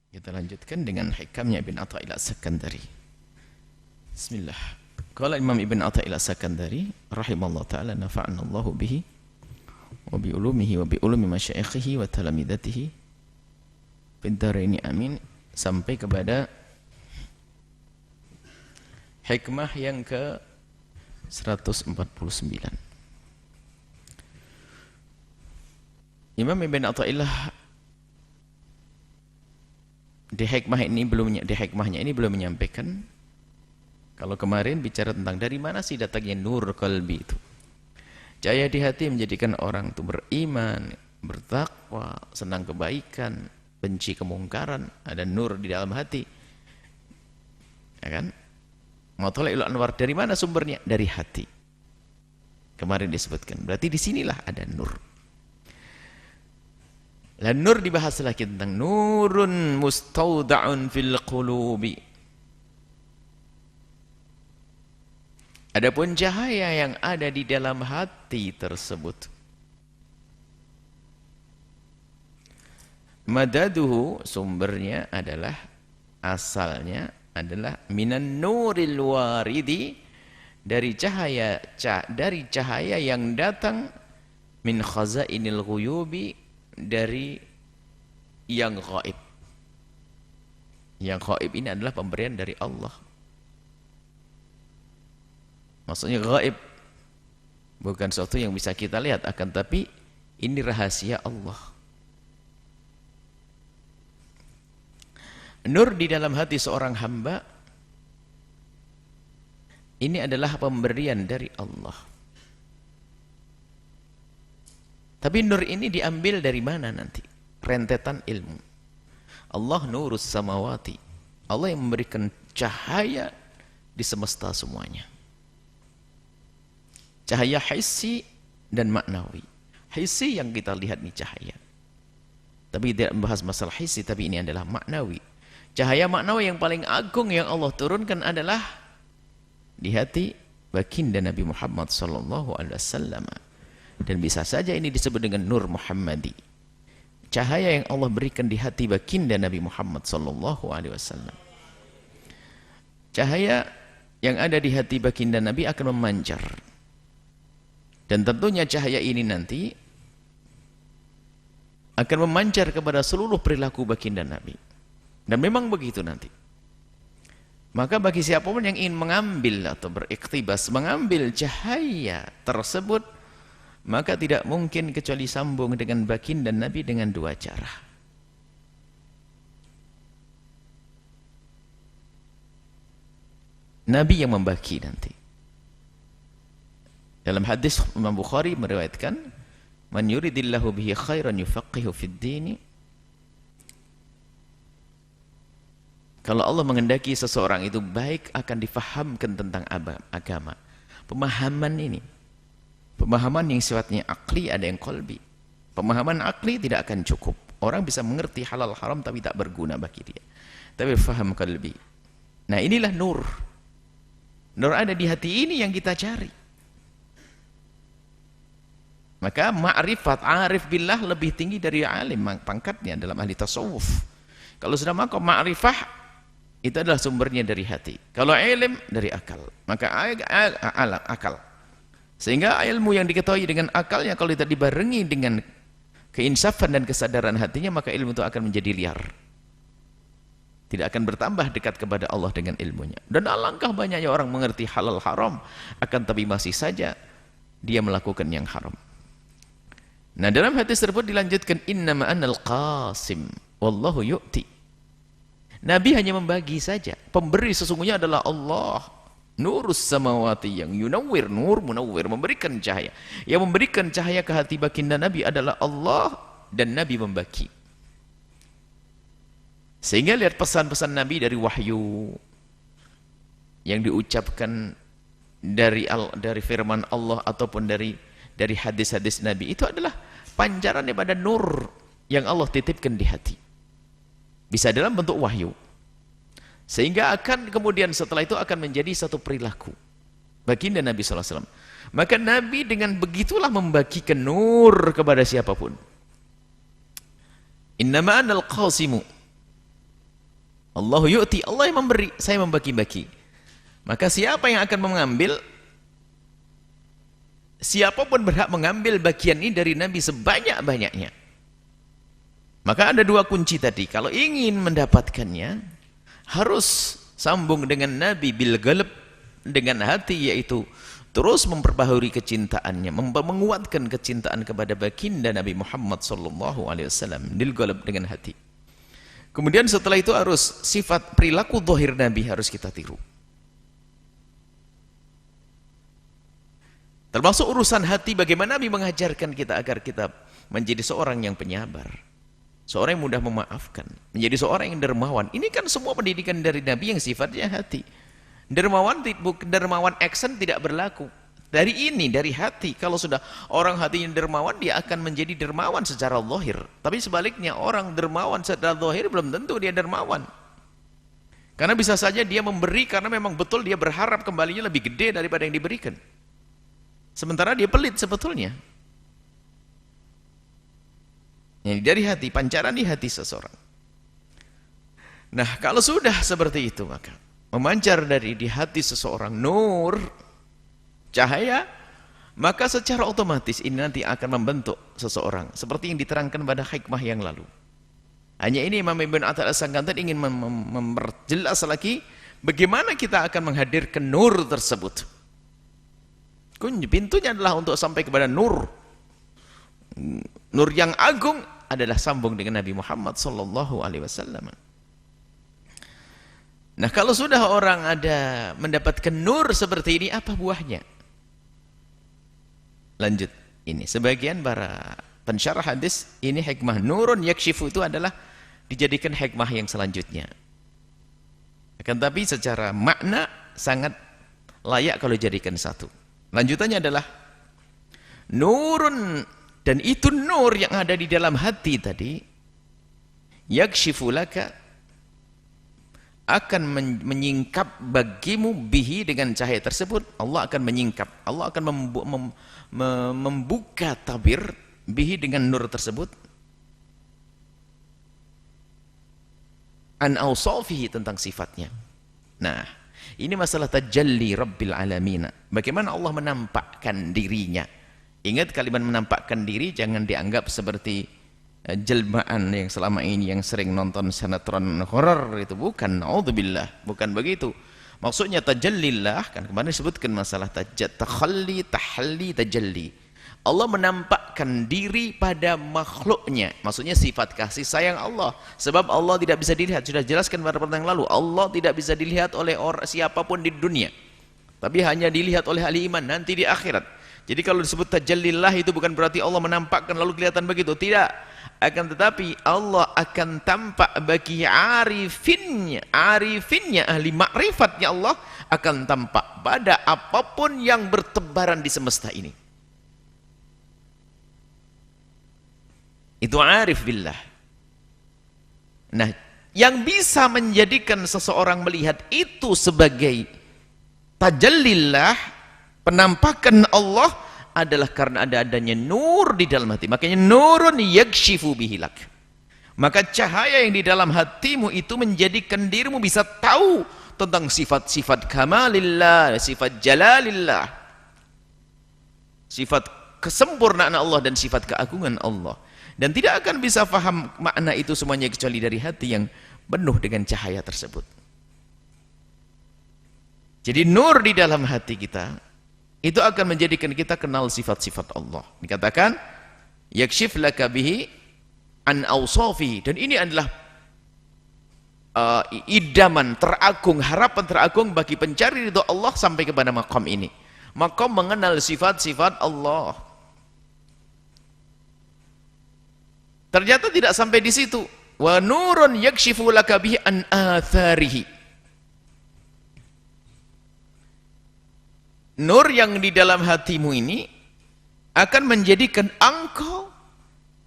Kita lanjutkan dengan hikamnya Ibn Athaillah As-Sakandari. Bismillah. Qala Imam Ibn Athaillah As-Sakandari rahimallahu taala nafa'ana Allahu bihi wa bi ulumihi wa bi ulumi masyayikhihi wa talamidatihi fid dharaini amin, sampai kepada hikmah yang ke 149. Imam Ibn Athaillah di hikmahnya ini belum menyampaikan. Kalau kemarin bicara tentang dari mana sih datangnya nur qalbi itu. Cahaya di hati menjadikan orang itu beriman, bertakwa, senang kebaikan, benci kemungkaran, ada nur di dalam hati. Ya kan? Mathala'il anwar, dari mana sumbernya? Dari hati. Kemarin disebutkan. Berarti disinilah ada nur. Lah nur dibahas lagi tentang nurun mustauda'un fil qulubi. Adapun cahaya yang ada di dalam hati tersebut, madaduhu, sumbernya adalah, asalnya adalah minan nuril waridi, dari cahaya yang datang min khazainil ghuyubi, dari yang gaib. Yang gaib ini adalah pemberian dari Allah. Maksudnya gaib bukan sesuatu yang bisa kita lihat, akan tapi ini rahasia Allah. Nur di dalam hati seorang hamba ini adalah pemberian dari Allah. Tapi nur ini diambil dari mana nanti? Rentetan ilmu. Allah nurus samawati. Allah yang memberikan cahaya di semesta semuanya. Cahaya hissi dan maknawi. Hissi yang kita lihat ini cahaya. Tapi tidak membahas masalah hissi, tapi ini adalah maknawi. Cahaya maknawi yang paling agung yang Allah turunkan adalah di hati baginda Nabi Muhammad sallallahu alaihi wasallam. Dan bisa saja ini disebut dengan nur Muhammadi. Cahaya yang Allah berikan di hati baginda Nabi Muhammad sallallahu alaihi wasallam. Cahaya yang ada di hati baginda Nabi akan memancar. Dan tentunya cahaya ini nanti akan memancar kepada seluruh perilaku baginda Nabi. Dan memang begitu nanti. Maka bagi siapapun yang ingin mengambil atau beriktibas, mengambil cahaya tersebut, maka tidak mungkin kecuali sambung dengan baginda Nabi dengan dua cara. Nabi yang membagi nanti. Dalam hadis Imam Bukhari meriwayatkan, "Man yuridillahu bihi khairan yufaqihu fid din." Kalau Allah menghendaki seseorang itu baik, akan difahamkan tentang agama. Pemahaman ini, pemahaman yang sifatnya akli, ada yang qalbi. Pemahaman akli tidak akan cukup. Orang bisa mengerti halal haram tapi tak berguna bagi dia. Tapi faham qalbi. Nah, inilah nur. Nur ada di hati ini yang kita cari. Maka ma'rifat, arif billah lebih tinggi dari alim pangkatnya dalam ahli tasawuf. Kalau sudah maqam ma'rifah, itu adalah sumbernya dari hati. Kalau ilm dari akal. Maka akal. Sehingga ilmu yang diketahui dengan akalnya, kalau tidak dibarengi dengan keinsafan dan kesadaran hatinya, maka ilmu itu akan menjadi liar. Tidak akan bertambah dekat kepada Allah dengan ilmunya. Dan alangkah banyaknya orang mengerti halal haram, akan tapi masih saja dia melakukan yang haram. Nah, dalam hadis tersebut dilanjutkan, innama anal qasim wallahu yu'ti. Nabi hanya membagi saja. Pemberi sesungguhnya adalah Allah. Nurus samawati, yang yunawwir, nur munawwir, memberikan cahaya. Yang memberikan cahaya ke hati baginda Nabi adalah Allah, dan Nabi membagi. Sehingga lihat pesan-pesan Nabi dari wahyu yang diucapkan dari firman Allah ataupun dari hadis-hadis Nabi, itu adalah pancaran daripada nur yang Allah titipkan di hati. Bisa dalam bentuk wahyu. Sehingga akan kemudian setelah itu akan menjadi satu perilaku baginda Nabi SAW. Maka Nabi dengan begitulah membagikan nur kepada siapapun. Innama anal qasimu. Allahu yu'ti, Allah yang memberi, saya membagi-bagi. Maka siapa yang akan mengambil, siapapun berhak mengambil bagian ini dari Nabi sebanyak-banyaknya. Maka ada dua kunci tadi. Kalau ingin mendapatkannya, harus sambung dengan Nabi bil qalb, dengan hati, yaitu terus memperbaharui kecintaannya, menguatkan kecintaan kepada baginda Nabi Muhammad sallallahu alaihi wasallam bil qalb, dengan hati. Kemudian setelah itu harus sifat perilaku zahir Nabi harus kita tiru. Termasuk urusan hati, bagaimana Nabi mengajarkan kita agar kita menjadi seorang yang penyabar, seorang yang mudah memaafkan, menjadi seorang yang dermawan. Ini kan semua pendidikan dari Nabi yang sifatnya hati. Dermawan action tidak berlaku. Dari ini, dari hati. Kalau sudah orang hatinya dermawan, dia akan menjadi dermawan secara zahir. Tapi sebaliknya, orang dermawan secara zahir belum tentu dia dermawan. Karena bisa saja dia memberi karena memang betul dia berharap kembalinya lebih gede daripada yang diberikan. Sementara dia pelit sebetulnya. Ini dari hati, pancaran di hati seseorang. Nah, kalau sudah seperti itu, maka memancar dari di hati seseorang nur, cahaya, maka secara otomatis ini nanti akan membentuk seseorang seperti yang diterangkan pada hikmah yang lalu. Hanya ini Imam Ibn Attal As-Sakandar ingin memperjelas lagi bagaimana kita akan menghadirkan nur tersebut. Pintunya adalah untuk sampai kepada nur. Nur yang agung adalah sambung dengan Nabi Muhammad sallallahu alaihi wasallam. Nah, kalau sudah orang ada mendapatkan nur seperti ini, apa buahnya? Lanjut, ini sebagian para pensyarah hadis, ini hikmah nurun yakshifu itu adalah dijadikan hikmah yang selanjutnya. Akan tapi secara makna sangat layak kalau dijadikan satu. Lanjutannya adalah nurun, dan itu nur yang ada di dalam hati tadi, yakshifu laka, akan menyingkap bagimu bihi, dengan cahaya tersebut Allah akan menyingkap, Allah akan membuka tabir bihi dengan nur tersebut, an awsafihi, tentang sifatnya. Nah, ini masalah tajalli Rabbil Alamin, bagaimana Allah menampakkan dirinya. Ingat, kalimat menampakkan diri jangan dianggap seperti jelmaan yang selama ini yang sering nonton sinetron horor, itu bukan, naudzubillah, bukan begitu. Maksudnya tajallillah, kan kemarin disebutkan masalah takhalli, tahalli, tajalli. Allah menampakkan diri pada makhluknya, maksudnya sifat kasih sayang Allah. Sebab Allah tidak bisa dilihat, sudah jelaskan pada pertemuan yang lalu, Allah tidak bisa dilihat oleh orang siapapun di dunia, tapi hanya dilihat oleh ahli iman nanti di akhirat. Jadi kalau disebut tajallillah itu bukan berarti Allah menampakkan lalu kelihatan begitu, tidak. Akan tetapi Allah akan tampak bagi arifinnya, ahli makrifatnya, Allah akan tampak pada apapun yang bertebaran di semesta ini. Itu arif billah. Nah, yang bisa menjadikan seseorang melihat itu sebagai tajallillah, penampakan Allah, adalah karena adanya nur di dalam hati. Makanya nurun yakshifu bihilak. Maka cahaya yang di dalam hatimu itu menjadikan dirimu bisa tahu tentang sifat-sifat kamalillah, sifat jalalillah, sifat kesempurnaan Allah dan sifat keagungan Allah. Dan tidak akan bisa faham makna itu semuanya kecuali dari hati yang penuh dengan cahaya tersebut. Jadi nur di dalam hati kita itu akan menjadikan kita kenal sifat-sifat Allah. Dikatakan yakshif laka bihi an awsafi, dan ini adalah idaman teragung, harapan teragung bagi pencari ridho Allah sampai kepada maqam ini. Maqam mengenal sifat-sifat Allah. Ternyata tidak sampai di situ. Wa nurun yakshifu laka bihi an atharihi. Nur yang di dalam hatimu ini akan menjadikan engkau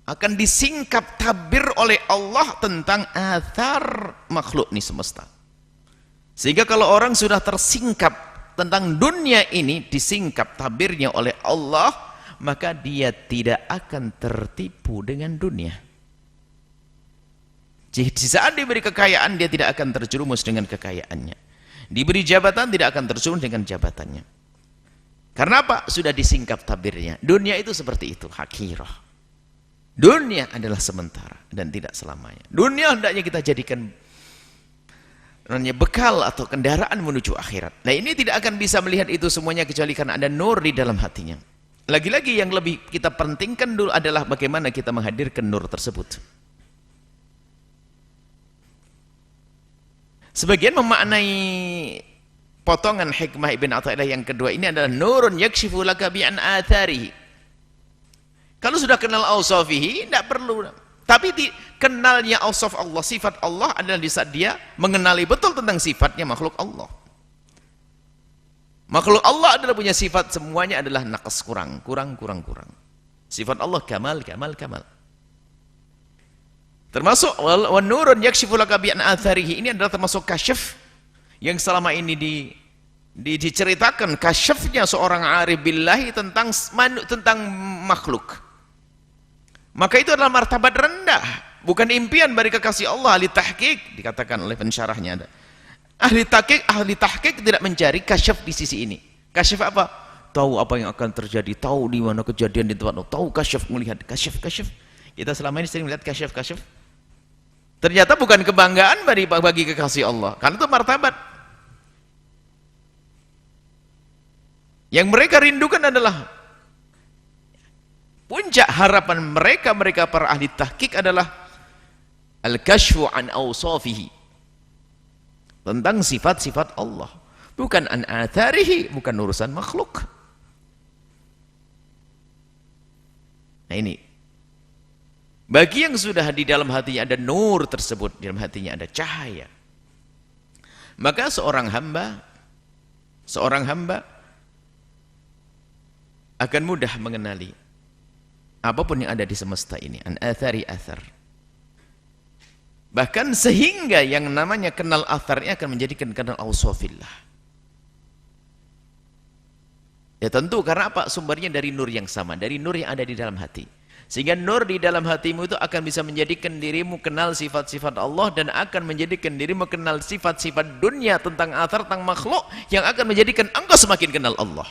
akan disingkap tabir oleh Allah tentang athar makhluk ini semesta. Sehingga kalau orang sudah tersingkap tentang dunia ini, disingkap tabirnya oleh Allah, maka dia tidak akan tertipu dengan dunia. Di saat diberi kekayaan, dia tidak akan terjerumus dengan kekayaannya. Diberi jabatan, tidak akan terjerumus dengan jabatannya. Karena apa? Sudah disingkap tabirnya. Dunia itu seperti itu, hakirah. Dunia adalah sementara dan tidak selamanya. Dunia hendaknya kita jadikan bekal atau kendaraan menuju akhirat. Nah, ini tidak akan bisa melihat itu semuanya kecuali karena ada nur di dalam hatinya. Lagi-lagi yang lebih kita pentingkan dulu adalah bagaimana kita menghadirkan nur tersebut. Sebagian memaknai potongan hikmah Ibn Athaillah yang kedua ini adalah nurun yakshifu laka bi'an atharihi. Kalau sudah kenal awsafihi, tidak perlu. Tapi kenalnya awsaf Allah, sifat Allah adalah di saat dia mengenali betul tentang sifatnya makhluk Allah. Makhluk Allah adalah punya sifat, semuanya adalah naqas, kurang. Sifat Allah kamal. Termasuk wan nurun yakshifu laka bi an atharihi, ini adalah termasuk kasyaf yang selama ini diceritakan, kasyafnya seorang arif billahi tentang makhluk. Maka itu adalah martabat rendah, bukan impian bagi kekasih Allah. Ahli tahqiq dikatakan oleh pensyarahnya ada. Ahli tahqiq tidak mencari kasyaf di sisi ini. Kasyaf apa? Tahu apa yang akan terjadi, tahu di mana kejadian di tempat, tahu kasyaf, melihat kasyaf. Kita selama ini sering melihat kasyaf. Ternyata bukan kebanggaan bagi kekasih Allah, karena itu martabat. Yang mereka rindukan adalah puncak harapan mereka para ahli tahqiq adalah al-kashfu an awsafihi, tentang sifat-sifat Allah, bukan an atharihi, bukan urusan makhluk. Nah, ini bagi yang sudah di dalam hatinya ada nur tersebut, di dalam hatinya ada cahaya, maka seorang hamba akan mudah mengenali apapun yang ada di semesta ini, an athari athar. Bahkan sehingga yang namanya kenal atharnya akan menjadikan kenal awsafillah. Ya tentu karena apa? Sumbernya dari nur yang sama, dari nur yang ada di dalam hati. Sehingga nur di dalam hatimu itu akan bisa menjadikan dirimu kenal sifat-sifat Allah, dan akan menjadikan dirimu kenal sifat-sifat dunia tentang athar, tentang makhluk, yang akan menjadikan engkau semakin kenal Allah.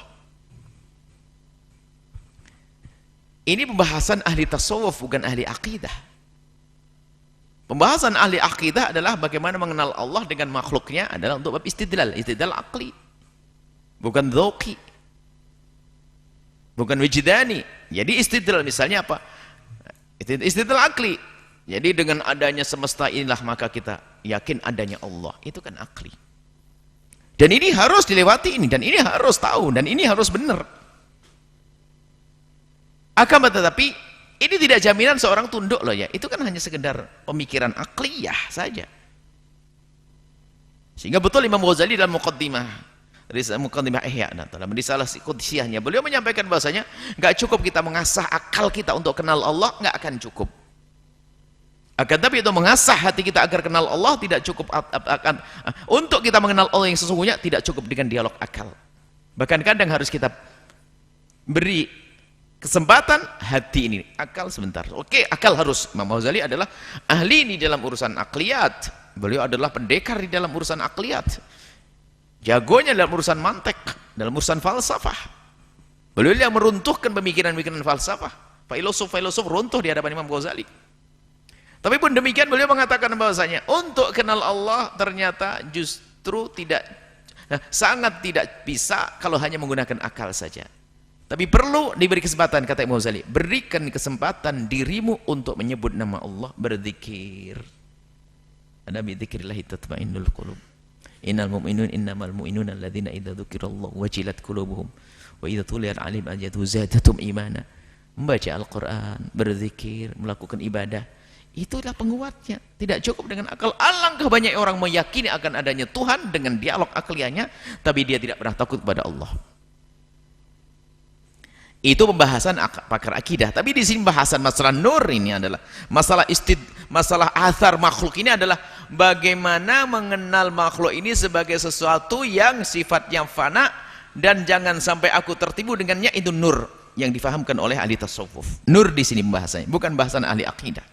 Ini pembahasan ahli tasawuf, bukan ahli akidah. Pembahasan ahli akidah adalah bagaimana mengenal Allah dengan makhluknya adalah untuk bab istidlal akli, bukan dzauqi, bukan wijdani. Jadi istidlal misalnya apa? Istidlal akli. Jadi dengan adanya semesta inilah maka kita yakin adanya Allah. Itu kan akli. Dan ini harus dilewati ini, dan ini harus tahu, dan ini harus benar. Akan tetapi ini tidak jaminan seorang tunduk loh ya. Itu kan hanya sekedar pemikiran akliyah saja. Sehingga betul Imam Ghazali dalam muqaddimah Ihya dalam risalah Qudsiyahnya, beliau menyampaikan bahasanya nggak cukup kita mengasah akal kita untuk kenal Allah, nggak akan cukup. Akan tapi itu mengasah hati kita agar kenal Allah tidak cukup. Untuk kita mengenal Allah yang sesungguhnya tidak cukup dengan dialog akal. Bahkan kadang harus kita beri kesempatan hati ini, akal sebentar. Oke, akal harus. Imam Ghazali adalah ahli di dalam urusan akliyat. Beliau adalah pendekar di dalam urusan akliyat. Jagonya dalam urusan mantek, dalam urusan falsafah. Beliau yang meruntuhkan pemikiran-pemikiran falsafah. Filosof runtuh di hadapan Imam Ghazali. Tapi pun demikian beliau mengatakan bahwasanya untuk kenal Allah ternyata justru sangat tidak bisa kalau hanya menggunakan akal saja. Tapi perlu diberi kesempatan, kata Imam Ghazali, berikan kesempatan dirimu untuk menyebut nama Allah, berzikir. Ada bi dzikrillah tatmainnul qulub. Innamal mu'minun alladzina idza dzukirallahu wajilat qulubuhum wa idza tuliyat 'alaihim ayatuhu zadatum imana. Membaca Al-Qur'an, berzikir, melakukan ibadah, itulah penguatnya. Tidak cukup dengan akal. Alangkah banyak orang meyakini akan adanya Tuhan dengan dialog akliyahnya, tapi dia tidak pernah takut kepada Allah. Itu pembahasan pakar akidah. Tapi di sini bahasan masalah nur ini adalah masalah athar makhluk ini adalah bagaimana mengenal makhluk ini sebagai sesuatu yang sifatnya fana, dan jangan sampai aku tertipu dengannya. Itu nur yang difahamkan oleh ahli tasawuf. Nur di sini pembahasannya, bukan bahasan ahli akidah.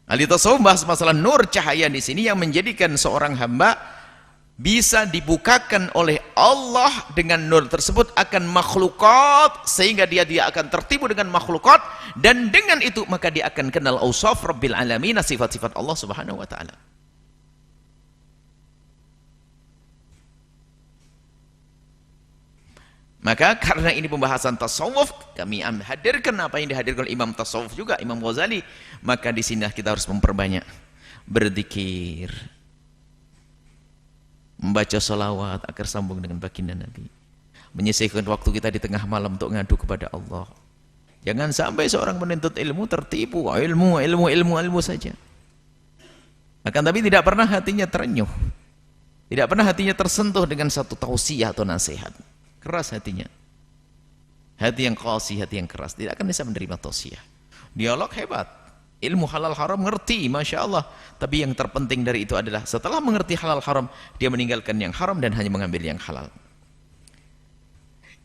Ahli tasawuf bahas masalah nur cahaya di sini yang menjadikan seorang hamba bisa dibukakan oleh Allah dengan nur tersebut akan makhlukat, sehingga dia akan tertipu dengan makhlukat, dan dengan itu maka dia akan kenal ausaf Rabbil Alamin, sifat-sifat Allah Subhanahu wa taala. Maka karena ini pembahasan tasawuf, kami hadirkan apa yang dihadirkan oleh Imam tasawuf juga, Imam Ghazali. Maka di sini kita harus memperbanyak berzikir, membaca salawat agar sambung dengan baginda Nabi, menyisihkan waktu kita di tengah malam untuk ngadu kepada Allah. Jangan sampai seorang menuntut ilmu tertipu, ilmu saja. Akan tapi tidak pernah hatinya terenyuh, tidak pernah hatinya tersentuh dengan satu tausiah atau nasihat. Keras hatinya, hati yang qasi, hati yang keras, tidak akan bisa menerima tausiah. Dialog hebat, ilmu halal haram ngerti, Masya Allah, tapi yang terpenting dari itu adalah setelah mengerti halal haram, dia meninggalkan yang haram dan hanya mengambil yang halal.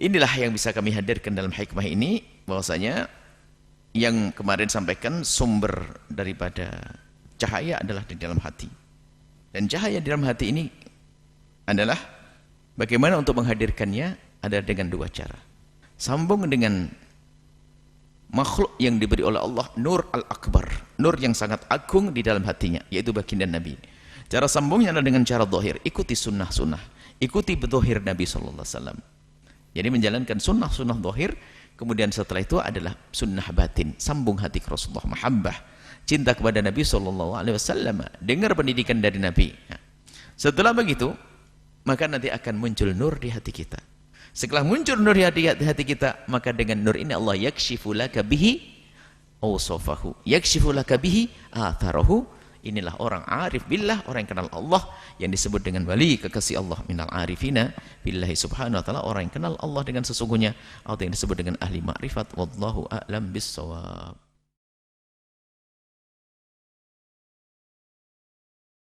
Inilah yang bisa kami hadirkan dalam hikmah ini, bahwasanya yang kemarin sampaikan sumber daripada cahaya adalah di dalam hati, dan cahaya di dalam hati ini adalah bagaimana untuk menghadirkannya ada dengan dua cara. Sambung dengan makhluk yang diberi oleh Allah nur al-akbar, nur yang sangat agung di dalam hatinya, yaitu baginda Nabi. Cara sambungnya adalah dengan cara zahir, ikuti sunnah-sunnah, ikuti zahir Nabi SAW. Jadi menjalankan sunnah-sunnah zahir, kemudian setelah itu adalah sunnah batin, sambung hati ke Rasulullah, mahabbah, cinta kepada Nabi SAW, dengar pendidikan dari Nabi. Setelah begitu, maka nanti akan muncul nur di hati kita. Setelah muncul nur di hati kita, maka dengan nur ini Allah yakshifu laka bihi awsafahu, yakshifu laka bihi atharahu. Inilah orang arif billah, orang yang kenal Allah, yang disebut dengan wali kekasih Allah, minal arifina billahi subhanahu wa ta'ala, orang yang kenal Allah dengan sesungguhnya, atau yang disebut dengan ahli ma'rifat. Wallahu a'lam bissawab.